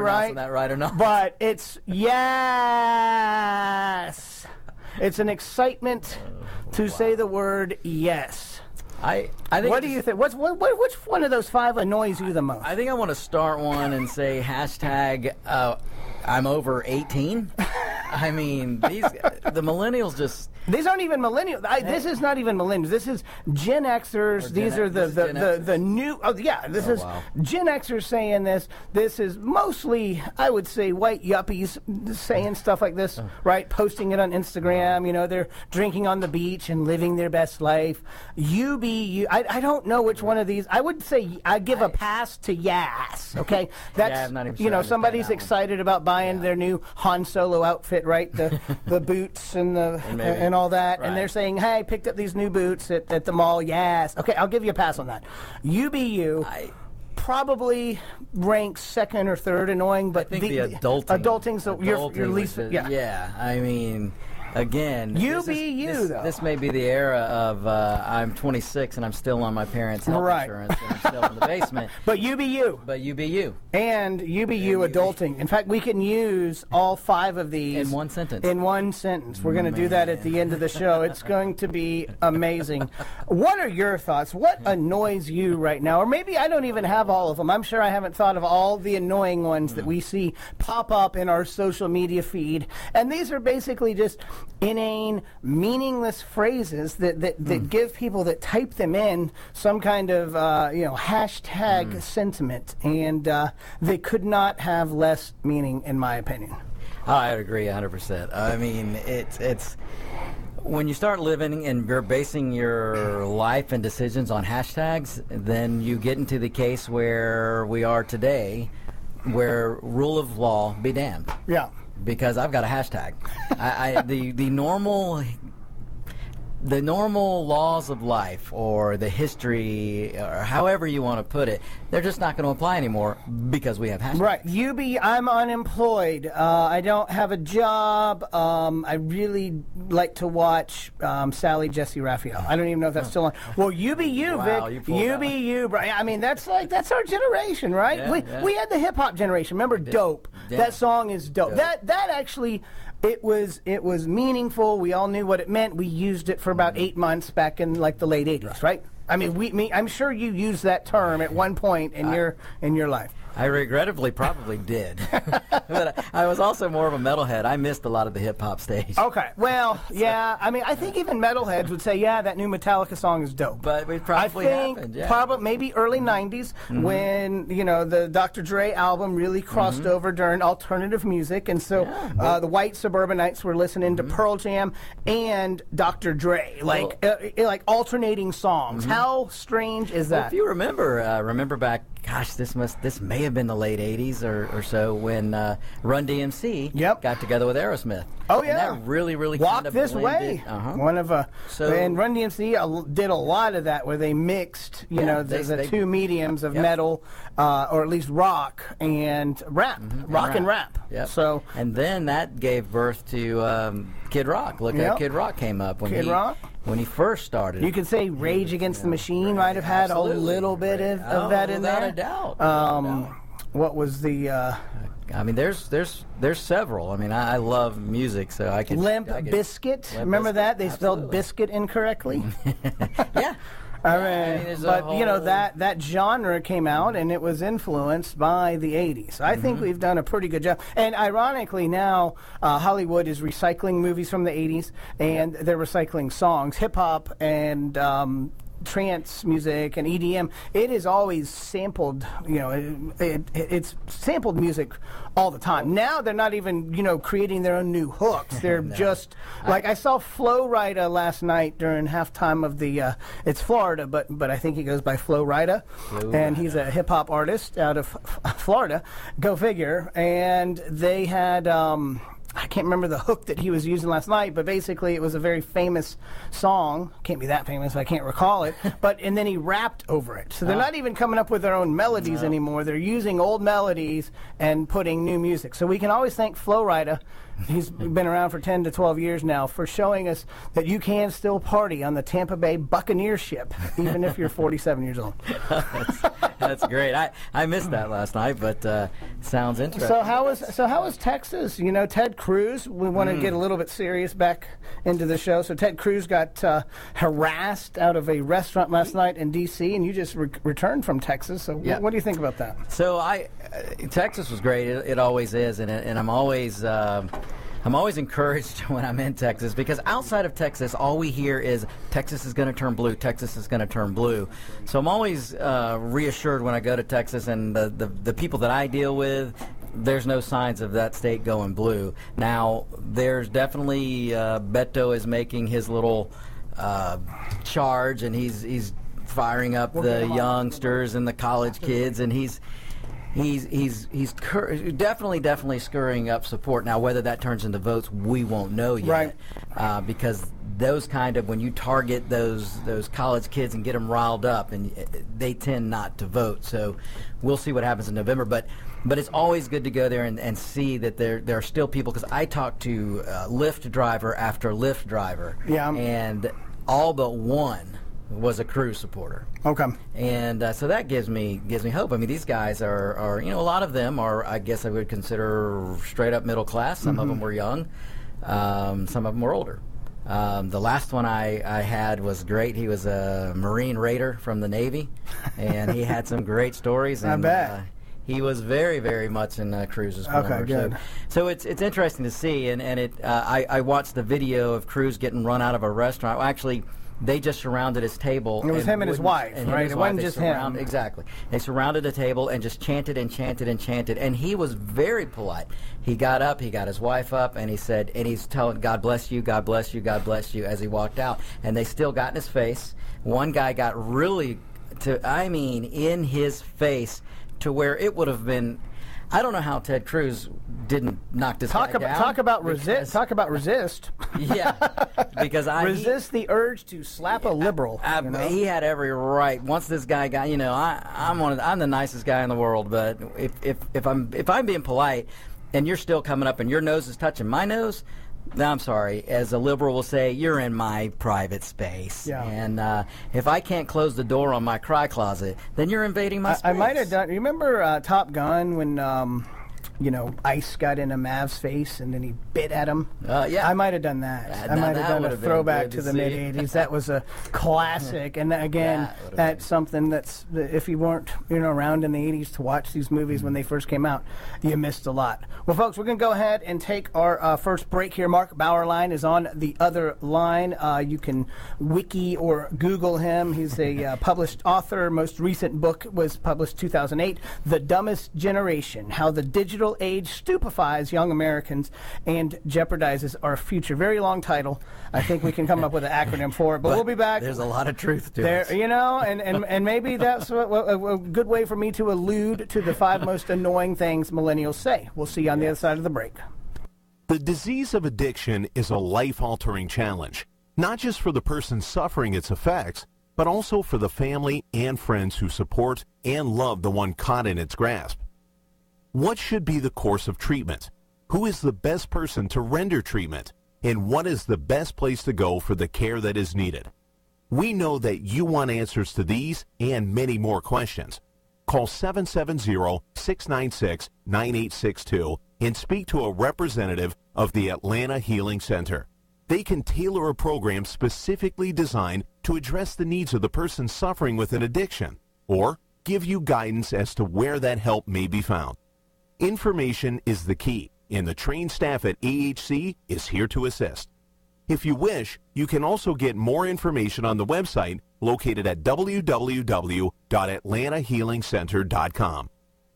exactly right. That right or not? But it's yes. It's an excitement to say the word yes. I think. What do you think? Which one of those 5 annoys you the most? I think I want to start one and say hashtag I'm over 18. I mean, the millennials just. These aren't even millennials. This is not even millennials. This is Gen Xers. These are the new. Oh yeah, this is wow. Gen Xers saying this. This is mostly, I would say, white yuppies saying stuff like this, right? Posting it on Instagram. You know, they're drinking on the beach and living their best life. You be you. I don't know which one of these. I would say I give a pass to Yas. Okay, that's I'm not even you sure I know understand somebody's that one. excited about buying their new Han Solo outfit, right? The boots and the and all that, and they're saying, "Hey, I picked up these new boots at the mall." Yes, okay, I'll give you a pass on that. UBU probably ranks second or third annoying, but I think the adulting. So your least, yeah. I mean, again, UBU though. This may be the era of I'm 26 and I'm still on my parents' health insurance and I'm still in the basement. But UBU. But UBU. And UBU adulting. In fact, we can use all 5 of these In one sentence. In one sentence. We're going to do that at the end of the show. It's going to be amazing. What are your thoughts? What annoys you right now? Or maybe I don't even have all of them. I'm sure I haven't thought of all the annoying ones that we see pop up in our social media feed. And these are basically just inane, meaningless phrases that give people that type them in some kind of hashtag sentiment, and they could not have less meaning, in my opinion. I would agree 100%. I mean, it's when you start living and you're basing your life and decisions on hashtags, then you get into the case where we are today, where rule of law be damned. Yeah. Because I've got a hashtag. The normal laws of life, or the history, or however you want to put it, they're just not going to apply anymore because we have hashtags. Right. I'm unemployed. I don't have a job. I really like to watch Sally Jesse Raphael. I don't even know if that's still on. Well, you be you, Wow, Vic. You be you, bro. I mean, that's our generation, right? Yeah, we had the hip hop generation. Remember, Dope. Yeah. That song is dope. That actually. It was meaningful. We all knew what it meant. We used it for about 8 months back in like the late 80s, right? I mean, I'm sure you used that term at one point in your life. I regrettably probably did. But I was also more of a metalhead. I missed a lot of the hip-hop stage. Okay. Well, yeah. I mean, I think even metalheads would say, yeah, that new Metallica song is dope. But it probably happened, yeah. Probably maybe early 90s when, the Dr. Dre album really crossed over during alternative music. And so the white suburbanites were listening to Pearl Jam and Dr. Dre, like alternating songs. How strange is that? Well, if you remember back, gosh, this may have been the late 80s or so when Run DMC got together with Aerosmith. Oh, yeah. And that really Walk kind of This blended. Way. One of and Run DMC did a lot of that where they mixed, the two mediums of metal, or at least rock and rap, and rap. Yep. So, and then that gave birth to Kid Rock. Look how Kid Rock came up when he first started. You could say Rage Against the Machine might have had a little bit of that in there. Without a doubt. What was the? I mean, there's several. I mean, I love music, so I could. Limp Bizkit. Remember that? They spelled biscuit incorrectly. Yeah. I mean, but that genre came out and it was influenced by the 80s. I think we've done a pretty good job. And ironically now, Hollywood is recycling movies from the 80s and they're recycling songs. Hip hop and trance music and EDM, it is always sampled, it's sampled music all the time. Now they're not even, creating their own new hooks. They're just, like I saw Flo Rida last night during halftime of the, it's Florida, but I think he goes by Flo Rida, and he's a hip-hop artist out of Florida. Go figure. And they had, I can't remember the hook that he was using last night, but basically it was a very famous song. Can't be that famous, I can't recall it. And then he rapped over it. So they're not even coming up with their own melodies anymore. They're using old melodies and putting new music. So we can always thank Flo Rida. He's been around for 10 to 12 years now for showing us that you can still party on the Tampa Bay Buccaneer ship, even if you're 47 years old. That's great. I missed that last night, but sounds interesting. So how was Texas? You know, Ted Cruz. We want to get a little bit serious back into the show. So Ted Cruz got harassed out of a restaurant last night in D.C., and you just returned from Texas. So what do you think about that? So Texas was great. It always is, and I'm always encouraged when I'm in Texas, because outside of Texas, all we hear is Texas is going to turn blue, Texas is going to turn blue. So I'm always reassured when I go to Texas, and the people that I deal with, there's no signs of that state going blue. Now, there's definitely Beto is making his little charge, and he's firing up the youngsters and the college kids, and he's definitely scurrying up support. Now, whether that turns into votes, we won't know yet. Right. Because those kind of, when you target those college kids and get them riled up, and they tend not to vote. So we'll see what happens in November. But it's always good to go there and see that there are still people, because I talked to Lyft driver after Lyft driver, and all but one was a Cruz supporter. Okay. And so that gives me hope. I mean, these guys are a lot of them are, I guess I would consider straight up middle class. Some of them were young. Some of them were older. The last one I had was great. He was a Marine Raider from the Navy, and he had some great stories. And, I bet. He was very, very much in Cruz's corner. Okay, good. So it's interesting to see, and I watched the video of Cruz getting run out of a restaurant. Well, actually, they just surrounded his table. It was him and his wife, right? It wasn't just him. Exactly. They surrounded the table and just chanted and chanted and chanted. And he was very polite. He got up, he got his wife up, and he said, and he's telling, God bless you, God bless you, God bless you, as he walked out. And they still got in his face. One guy got really, in his face, to where it would have been, I don't know how Ted Cruz didn't knock this guy down. Talk about resist. Yeah, because resist the urge to slap a liberal. He had every right. Once this guy got, I'm the nicest guy in the world, but if I'm being polite, and you're still coming up and your nose is touching my nose, I'm sorry, as a liberal will say, you're in my private space. Yeah. And if I can't close the door on my cry closet, then you're invading my space. I might have done. You remember Top Gun when Ice got in a Mav's face and then he bit at him? Yeah. I might have done that. I might have done a throwback to the mid-'80s. That was a classic. And again, that's something that's, if you weren't around in the 80s to watch these movies when they first came out, you missed a lot. Well, folks, we're going to go ahead and take our first break here. Mark Bauerlein is on the other line. You can wiki or Google him. He's a published author. Most recent book was published 2008, The Dumbest Generation, How the Digital Age Stupefies Young Americans and Jeopardizes Our Future. Very long title. I think we can come up with an acronym for it, but we'll be back. There's a lot of truth to it. And maybe that's a good way for me to allude to the 5 most annoying things millennials say. We'll see you on the other side of the break. The disease of addiction is a life-altering challenge, not just for the person suffering its effects, but also for the family and friends who support and love the one caught in its grasp. What should be the course of treatment? Who is the best person to render treatment? And what is the best place to go for the care that is needed? We know that you want answers to these and many more questions. Call 770-696-9862 and speak to a representative of the Atlanta Healing Center. They can tailor a program specifically designed to address the needs of the person suffering with an addiction, or give you guidance as to where that help may be found. Information is the key, and the trained staff at AHC is here to assist. If you wish, you can also get more information on the website located at www.atlantahealingcenter.com.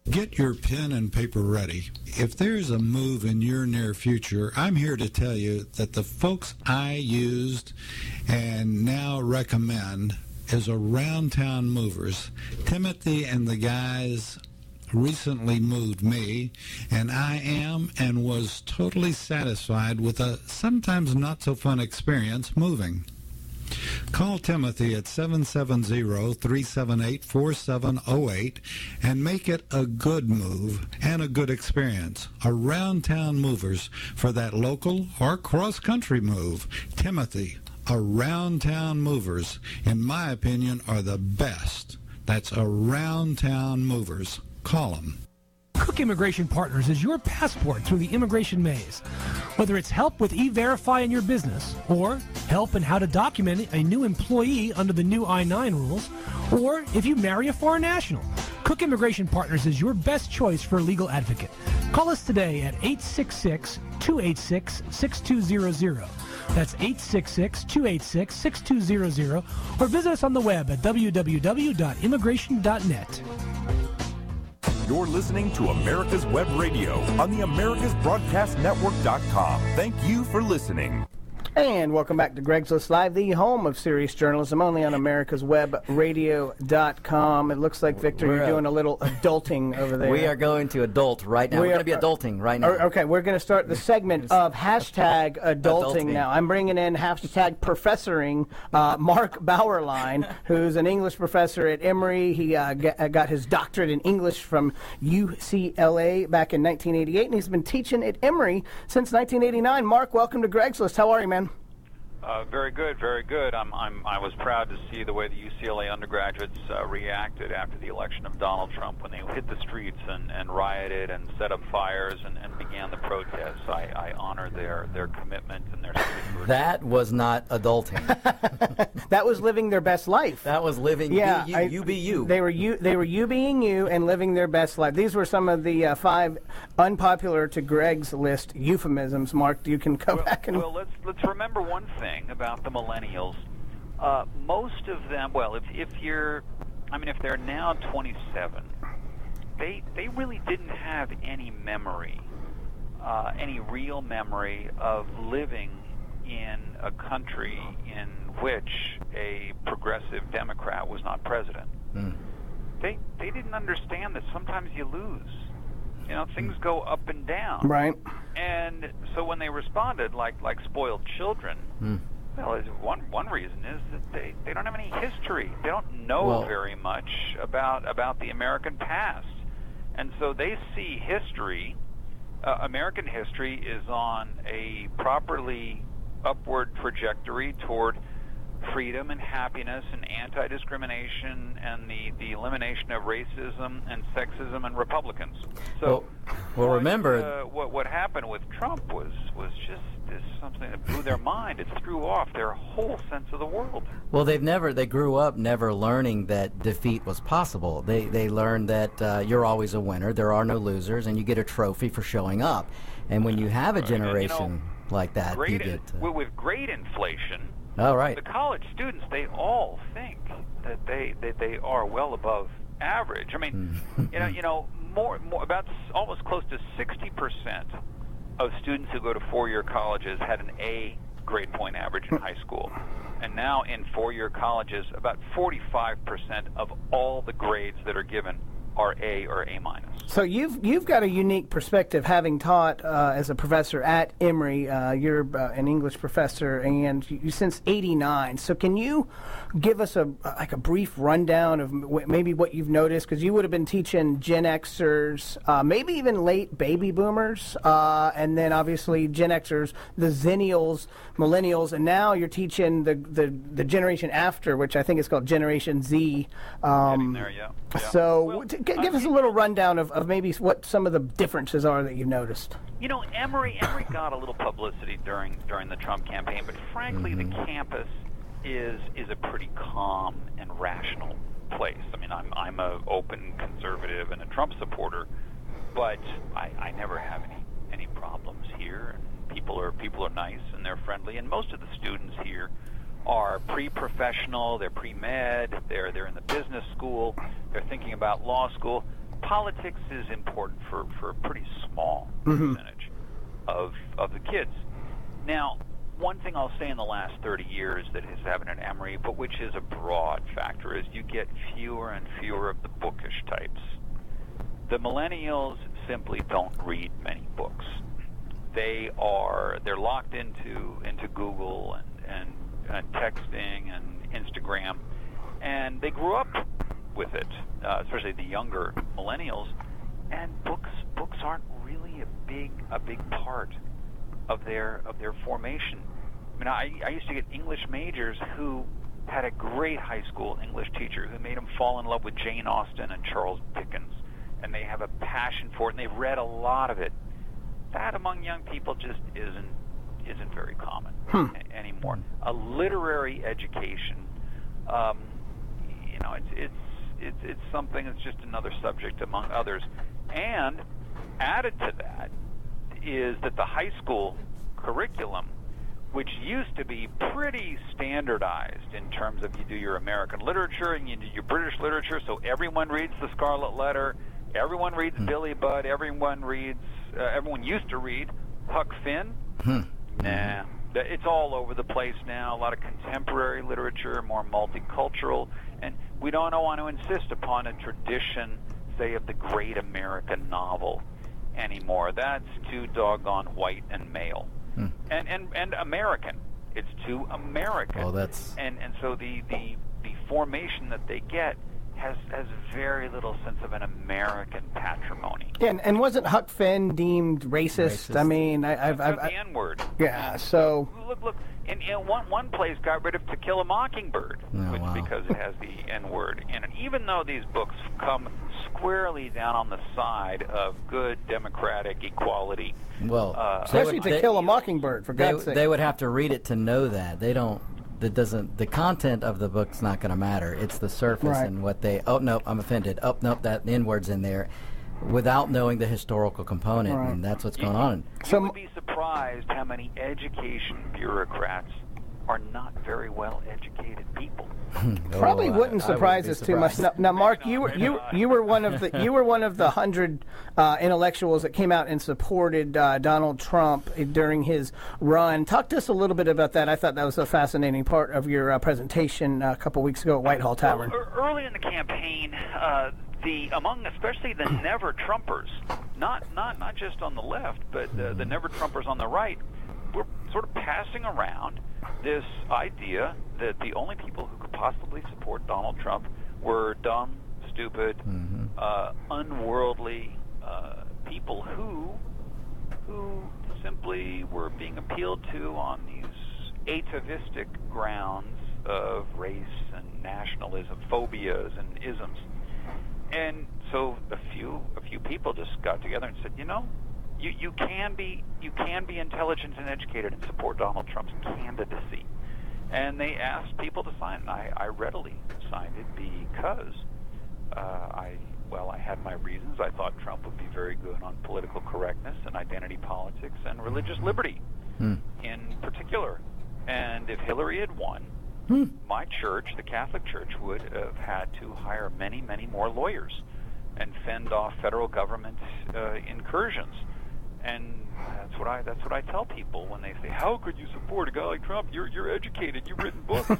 Get your pen and paper ready. If there's a move in your near future, I'm here to tell you that the folks I used and now recommend is Around Town Movers. Timothy and the guys recently moved me, and I am and was totally satisfied with a sometimes not so fun experience moving. Call Timothy at 770-378-4708 and make it a good move and a good experience. Around Town Movers for that local or cross-country move. Timothy, Around Town Movers, in my opinion, are the best. That's Around Town Movers. Call them. Cook Immigration Partners is your passport through the immigration maze. Whether it's help with E-Verify in your business, or help in how to document a new employee under the new I-9 rules, or if you marry a foreign national, Cook Immigration Partners is your best choice for a legal advocate. Call us today at 866-286-6200. That's 866-286-6200, or visit us on the web at www.immigration.net. You're listening to America's Web Radio on the AmericasBroadcastNetwork.com. Thank you for listening. And welcome back to Greg's List Live, the home of serious journalism, only on AmericasWebRadio.com. It looks like, Victor, you're doing a little adulting over there. We are going to adult right now. We're going to be adulting right now. Okay, we're going to start the segment of hashtag adulting now. I'm bringing in hashtag professoring Mark Bauerlein, who's an English professor at Emory. He got his doctorate in English from UCLA back in 1988, and he's been teaching at Emory since 1989. Mark, welcome to Greg's List. How are you, man? Very good, very good. I was proud to see the way the UCLA undergraduates reacted after the election of Donald Trump when they hit the streets and rioted and set up fires and began the protests. I honor their commitment and their spirit. That was not adulting. That was living their best life. That was living you be you. They were you being you and living their best life. These were some of the 5 unpopular to Greg's List euphemisms. Mark, you can come back and... Well, let's remember one thing about the millennials. Most of them, well, if they're now 27, they really didn't have any memory, any real memory of living in a country in which a progressive Democrat was not president. They didn't understand that sometimes you lose. You know, things go up and down. Right. And so when they responded like spoiled children, well, one reason is that they don't have any history. They don't know very much about the American past. And so they see history, American history is on a properly upward trajectory toward freedom and happiness and anti-discrimination and the elimination of racism and sexism and Republicans. So, remember what happened with Trump was just something that blew their mind. It threw off their whole sense of the world. Well, they grew up never learning that defeat was possible. They learned that you're always a winner. There are no losers, and you get a trophy for showing up. And when you have a generation like that, you get with great inflation. Oh, right. The college students, they all think that they are well above average. I mean, more about almost close to 60% of students who go to 4-year colleges had an A grade point average in high school. And now in 4-year colleges, about 45% of all the grades that are given are A or A minus. So you've got a unique perspective, having taught as a professor at Emory. You're an English professor, and you since '89. So can you give us a brief rundown of maybe what you've noticed? Because you would have been teaching Gen Xers, maybe even late baby boomers, and then obviously Gen Xers, the Zennials, Millennials, and now you're teaching the generation after, which I think is called Generation Z. Getting there, yeah. So give us a little rundown of maybe what some of the differences are that you've noticed. You know, Emory got a little publicity during the Trump campaign, but frankly, the campus is a pretty calm and rational place. I mean, I'm a open conservative and a Trump supporter, but I never have any problems here. People are nice and they're friendly, and most of the students here are pre-professional, they're pre-med, they're in the business school, they're thinking about law school. Politics is important for a pretty small percentage of the kids. Now, one thing I'll say in the last 30 years that has happened at Emory, but which is a broad factor, is you get fewer and fewer of the bookish types. The millennials simply don't read many books. They're locked into Google and texting and Instagram, and they grew up with it, especially the younger millennials. And books aren't really a big part of their formation. I mean, I used to get English majors who had a great high school English teacher who made them fall in love with Jane Austen and Charles Dickens, and they have a passion for it, and they've read a lot of it. That among young people just isn't very common anymore. A literary education, it's something that's just another subject among others. And added to that is that the high school curriculum, which used to be pretty standardized in terms of you do your American literature and you do your British literature, so everyone reads The Scarlet Letter, everyone reads Billy Budd, everyone used to read Huck Finn. Nah, it's all over the place now. A lot of contemporary literature, more multicultural, and we don't want to insist upon a tradition, say, of the great American novel anymore. That's too doggone white and male. And American. It's too American. Well, that's... And so the formation that they get has very little sense of an American patrimony. And wasn't Huck Finn deemed racist? I mean, I've the N-word. Yeah. So look. In one place got rid of To Kill a Mockingbird, because it has the N-word in it. Even though these books come squarely down on the side of good democratic equality. Well, especially To Kill a Mockingbird, for God's sake. They would have to read it to know that. They don't. That doesn't. The content of the book's not going to matter. It's the surface and what they. Oh no, I'm offended. Oh no, that N-word's in there, without knowing the historical component, and that's what's going on. You would be surprised how many education bureaucrats are not very well educated people. Probably wouldn't surprise us too much. Now, Mark, you were one of the 100 intellectuals that came out and supported Donald Trump during his run. Talk to us a little bit about that. I thought that was a fascinating part of your presentation a couple weeks ago at Whitehall Tavern. Well, early in the campaign, especially the Never Trumpers, not just on the left, but the Never Trumpers on the right, were sort of passing around this idea that the only people who could possibly support Donald Trump were dumb, stupid, unworldly people who simply were being appealed to on these atavistic grounds of race and nationalism, phobias and isms. And so a few people just got together and said, you can be intelligent and educated and support Donald Trump's candidacy. And they asked people to sign, and I readily signed it because I had my reasons. I thought Trump would be very good on political correctness and identity politics and religious liberty in particular. And if Hillary had won, my church, the Catholic Church, would have had to hire many, many more lawyers and fend off federal government incursions. And that's what I tell people when they say, "How could you support a guy like Trump? You're educated. You've written books."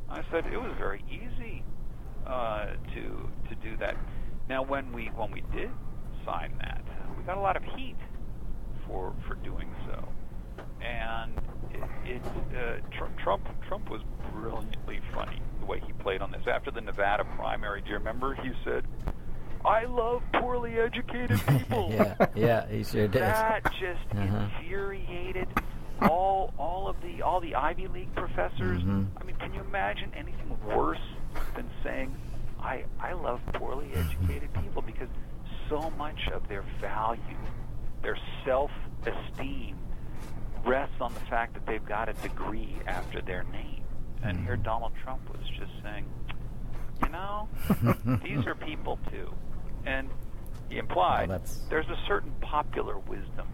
I said it was very easy to do that. Now, when we did sign that, we got a lot of heat for doing so, and Trump was brilliantly funny the way he played on this. After the Nevada primary, do you remember? He said, "I love poorly educated people." yeah, he sure did. That just infuriated all the Ivy League professors. I mean, can you imagine anything worse than saying, "I love poorly educated people," because so much of their value, their self-esteem, rests on the fact that they've got a degree after their name. And here Donald Trump was just saying, these are people too. And he implied there's a certain popular wisdom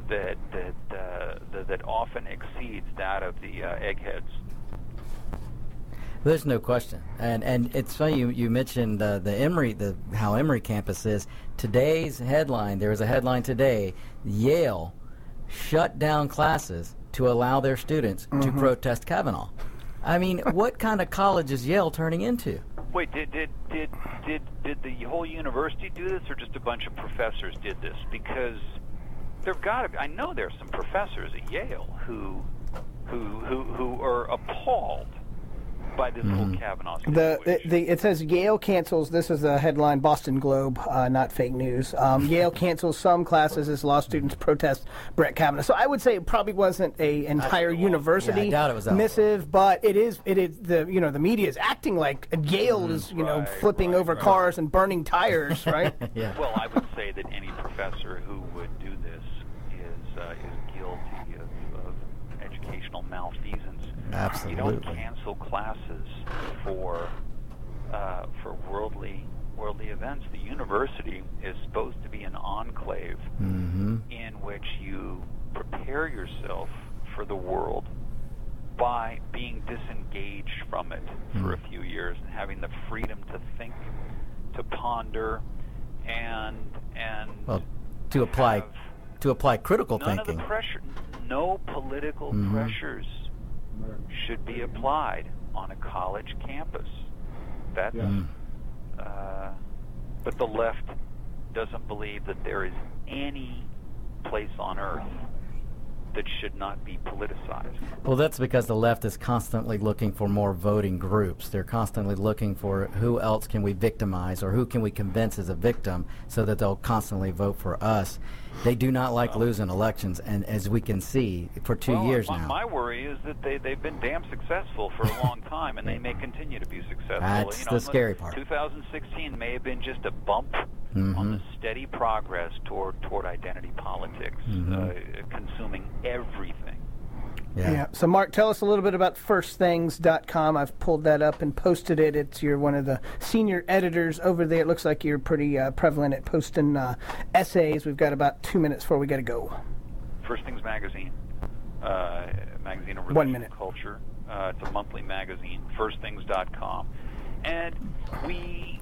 that often exceeds that of the eggheads. There's no question, and it's funny you mentioned how Emory campus is. Today's headline. There was a headline today: Yale shut down classes to allow their students to protest Kavanaugh. I mean, what kind of college is Yale turning into? Wait, did the whole university do this, or just a bunch of professors did this? Because I know there's some professors at Yale who are appalled by this whole Kavanaugh situation. It says Yale cancels, this is a headline, Boston Globe, not fake news. Yale cancels some classes as law students protest Brett Kavanaugh. So I would say it probably wasn't an entire university missive, but it is the media is acting like Yale is flipping over cars and burning tires, right? Yeah. Well, I would say that any professor who would do this is guilty of educational malfeasance. Absolutely. You don't cancel classes for worldly events. The university is supposed to be an enclave in which you prepare yourself for the world by being disengaged from it for a few years and having the freedom to think, to ponder, and to apply critical thinking. None of the pressure, no political pressures should be applied on a college campus. That's but the left doesn't believe that there is any place on earth that should not be politicized. Well, that's because the left is constantly looking for more voting groups. They're constantly looking for who else can we victimize or who can we convince as a victim so that they'll constantly vote for us. They do not like losing elections, and as we can see, for 2 years now. My worry is that they've been damn successful for a long time, and they may continue to be successful. That's the scary part. 2016 may have been just a bump on the steady progress toward identity politics, consuming everything. Yeah. So, Mark, tell us a little bit about firstthings.com. I've pulled that up and posted it. You're one of the senior editors over there. It looks like you're pretty prevalent at posting essays. We've got about 2 minutes before we got to go. First Things magazine, magazine of 1 minute. culture. It's a monthly magazine. Firstthings.com. And we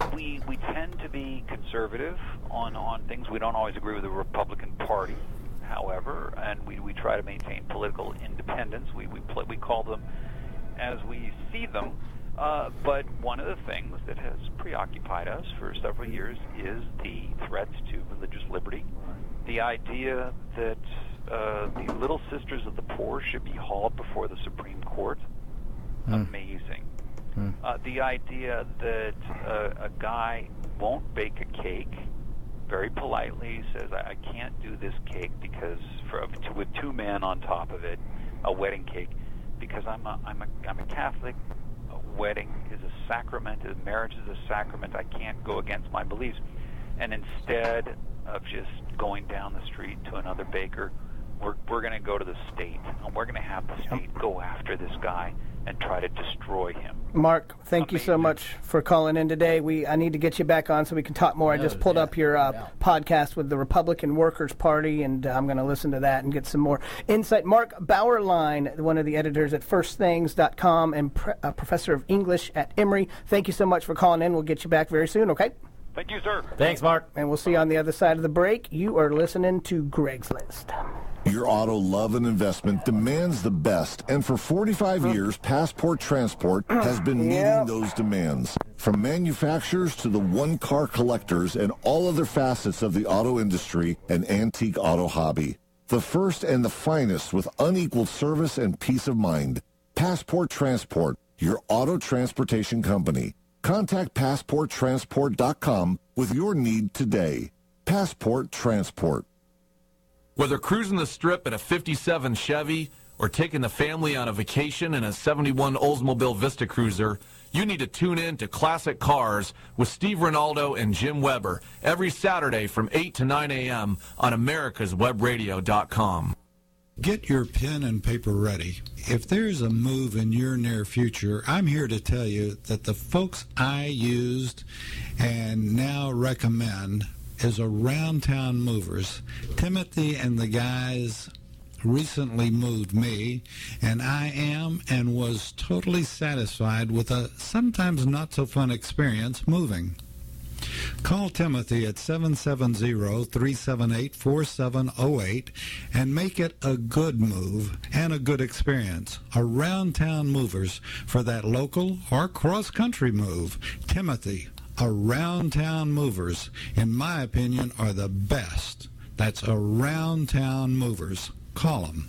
tend to be conservative on things. We don't always agree with the Republican Party, however, and we try to maintain political independence. We call them as we see them. But one of the things that has preoccupied us for several years is the threats to religious liberty, the idea that the Little Sisters of the Poor should be hauled before the Supreme Court. Amazing. The idea that a guy won't bake a cake, very politely says, I can't do this cake because with two men on top of it, a wedding cake, because I'm a Catholic. A wedding is a sacrament. Marriage is a sacrament. I can't go against my beliefs. And instead of just going down the street to another baker, we're going to go to the state, and we're going to have the state go after this guy and try to destroy him. Mark, thank you so much for calling in today. I need to get you back on so we can talk more. I just pulled up your podcast with the Republican Workers' Party, and I'm going to listen to that and get some more insight. Mark Bauerlein, one of the editors at firstthings.com and professor of English at Emory, thank you so much for calling in. We'll get you back very soon, okay? Thank you, sir. Thanks, Mark. And we'll see you on the other side of the break. You are listening to Greg's List. Your auto love and investment demands the best, and for 45 years, Passport Transport has been meeting those demands. From manufacturers to the one-car collectors and all other facets of the auto industry and antique auto hobby. The first and the finest with unequaled service and peace of mind. Passport Transport, your auto transportation company. Contact PassportTransport.com with your need today. Passport Transport. Whether cruising the Strip in a 57 Chevy or taking the family on a vacation in a 71 Oldsmobile Vista Cruiser, you need to tune in to Classic Cars with Steve Ronaldo and Jim Weber every Saturday from 8 to 9 a.m. on americaswebradio.com. Get your pen and paper ready. If there's a move in your near future, I'm here to tell you that the folks I used and now recommend is Around Town Movers. Timothy and the guys recently moved me, and I am and was totally satisfied with a sometimes not so fun experience moving. Call Timothy at 770-378-4708 and make it a good move and a good experience. Around Town Movers for that local or cross-country move. Timothy, Around Town Movers, in my opinion, are the best. That's Around Town Movers. Call them.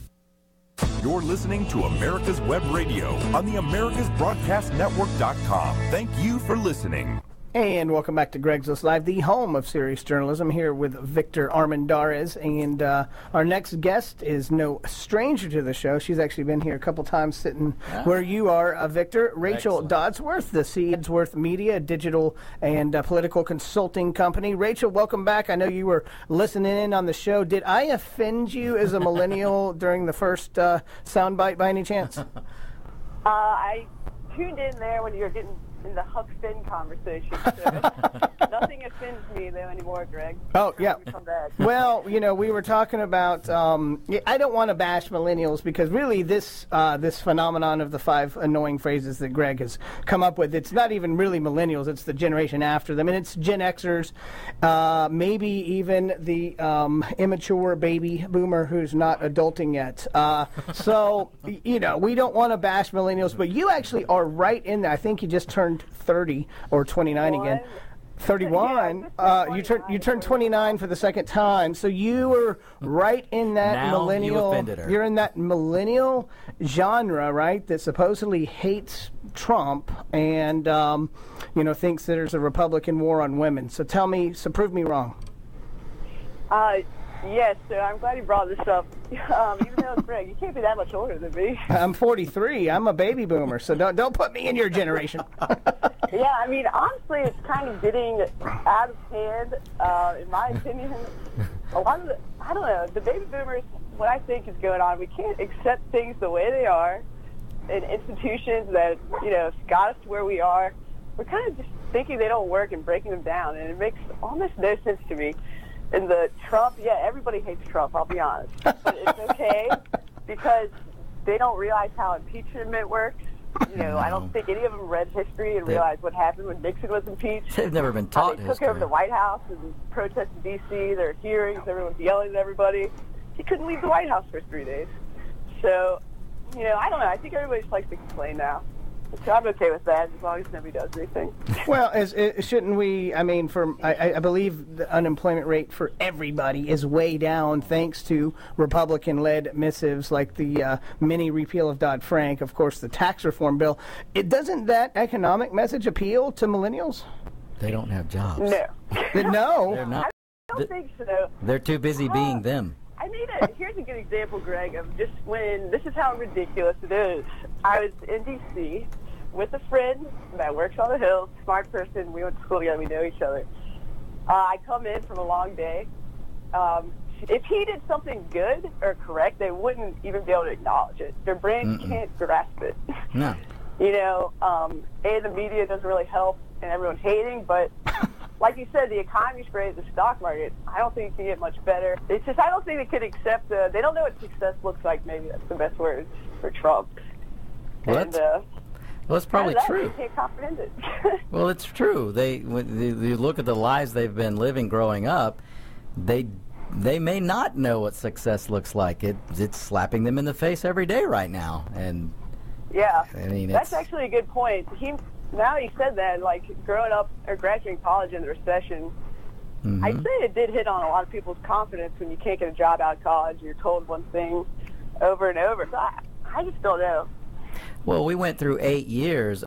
You're listening to America's Web Radio on the AmericasBroadcastNetwork.com. Thank you for listening. And welcome back to Greg's List Live, the home of serious journalism, here with Victor Armendariz. And our next guest is no stranger to the show. She's actually been here a couple times sitting where you are, Victor. Rachel Dodsworth, the CEO of Dodsworth Media, digital and political consulting company. Rachel, welcome back. I know you were listening in on the show. Did I offend you as a millennial during the first soundbite by any chance? I tuned in there when you were getting in the Huck Finn conversation. So nothing offends me though anymore, Greg. Oh, yeah. Well, we were talking about, I don't want to bash millennials because really this phenomenon of the 5 annoying phrases that Greg has come up with, it's not even really millennials, it's the generation after them. And it's Gen Xers, maybe even the immature baby boomer who's not adulting yet. So, we don't want to bash millennials, but you actually are right in there. I think you just turned 30 or 29 again. 31. You turned 29 for the second time. So you were right in that now millennial. You offended her. You're in that millennial genre, right? That supposedly hates Trump and thinks that there's a Republican war on women. So prove me wrong. Yes, so I'm glad you brought this up. Even though, Greg, you can't be that much older than me. I'm 43. I'm a baby boomer, so don't put me in your generation. Yeah, I mean, honestly, it's kind of getting out of hand, in my opinion. A lot of I don't know, the baby boomers, what I think is going on, we can't accept things the way they are in institutions that, got us to where we are. We're kind of just thinking they don't work and breaking them down, and it makes almost no sense to me. And the Trump, everybody hates Trump, I'll be honest. But it's okay because they don't realize how impeachment works. I don't think any of them read history and realized what happened when Nixon was impeached. They've never been taught history. They took over the White House and protested in D.C. There were hearings, everyone's yelling at everybody. He couldn't leave the White House for 3 days. So, I don't know. I think everybody just likes to complain now. So I'm okay with that as long as nobody does anything. Well, shouldn't we? I mean, I believe the unemployment rate for everybody is way down thanks to Republican-led missives like the mini repeal of Dodd-Frank, of course, the tax reform bill. Doesn't that economic message appeal to millennials? They don't have jobs. No. No. They're not. I don't think so. They're too busy being them. Here's a good example, Greg, of just when, this is how ridiculous it is. I was in D.C. with a friend that works on the Hill, smart person. We went to school together. We know each other. I come in from a long day. If he did something good or correct, they wouldn't even be able to acknowledge it. Their brain can't grasp it. No. The media doesn't really help, and everyone's hating, but like you said, the economy's great, the stock market, I don't think it can get much better. It's just, I don't think they could accept, they don't know what success looks like, maybe that's the best word for Trump. Well, it's probably true. They can't comprehend it. Well, it's true. When you look at the lives they've been living growing up, they may not know what success looks like. It's slapping them in the face every day right now. And yeah, I mean, that's actually a good point. Now he said that, like, growing up or graduating college in the recession, I'd say it did hit on a lot of people's confidence when you can't get a job out of college. You're told one thing over and over. So I just don't know. Well, we went through 8 years